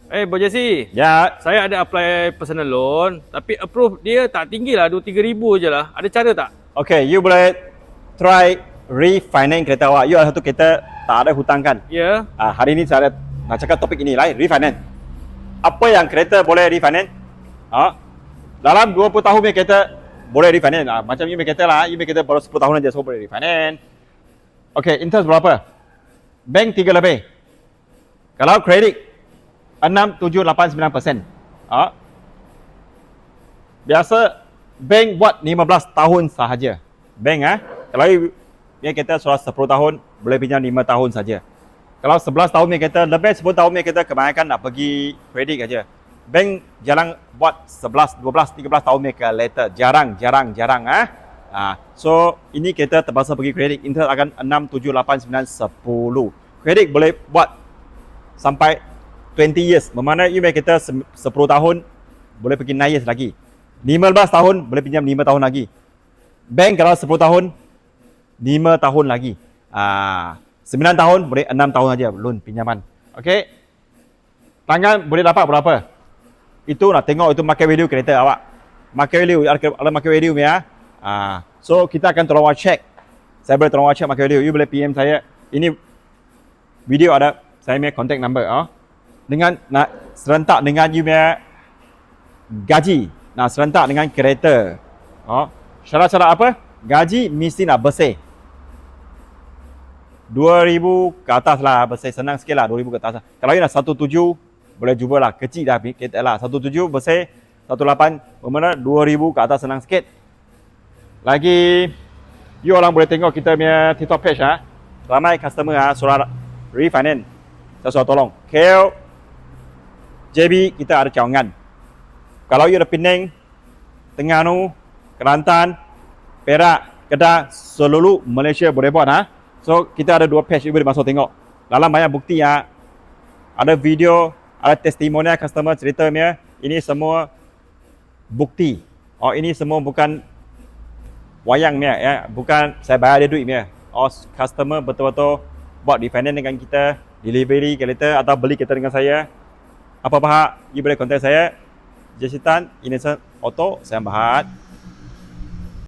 Bos Jesse. Ya, Saya ada apply personal loan, tapi approve dia tak tinggi lah, 2-3 ribu je lah. Ada cara tak? okay, you boleh try refinance kereta awak. You ada satu kereta tak ada hutang kan? Ya. Hari ini saya nak cakap topik ini lah, refinance. Apa yang kereta boleh refinance? Dalam 20 tahun punya kereta boleh refinance. Macam you punya kereta lah, you punya kereta baru 10 tahun aja, so boleh refinance. Okay, interest berapa? Bank 3 lebih. Kalau kredit 6, 7, 8, 9%. Biasa bank buat 15 tahun sahaja. Bank kalau dia kata sudah 10 tahun boleh pinjam 5 tahun saja. Kalau 11 tahun dia kata, lebih 10 tahun dia kata kebanyakan nak pergi kredit aja. Bank jarang buat 11, 12, 13 tahun mereka later. Jarang. So ini kita terpaksa pergi kredit. Interest akan 6, 7, 8, 9, 10. Kredit boleh buat sampai 20 years. Bermakna you kita 10 tahun boleh pergi 9 years lagi. 15 tahun boleh pinjam 5 tahun lagi. Bank kalau 10 tahun 5 tahun lagi. 9 tahun boleh 6 tahun aja loan pinjaman. Okey. Tangan boleh dapat berapa? Itu nak tengok itu market value kereta awak. Market value ada market value ya. So kita akan tolong awak check. Saya boleh tolong awak check market value. You boleh PM saya. Ini video ada saya punya contact number dengan nak serentak dengan you punya gaji, nak serentak dengan kereta. Syarat-syarat apa? Gaji mesti nak bersih. 2,000 ke atas lah, bersih senang sikit lah, 2,000 ke atas lah. Kalau you nak 17, boleh cuba lah, kecil dah kereta lah. 17 bersih, 18, bermakna 2,000 ke atas senang sikit. Lagi, you orang boleh tengok kita punya TikTok page ramai customer suruh refinance. Saya suruh tolong. KL JB kita ada cawangan. Kalau you ada Penang, Terengganu, Kelantan, Perak, Kedah, seluruh Malaysia boleh buat So kita ada 2 page, you boleh masuk tengok. Dalam banyak bukti ada video, ada testimonial customer ceritanya. Ini semua bukti. Ini semua bukan wayang bukan saya bayar dia duit customer betul-betul buat refinance dengan kita, delivery kereta atau beli kereta dengan saya. Apa-apa you boleh contact saya. Jesse Tan, Innocent Auto, saya Bahad.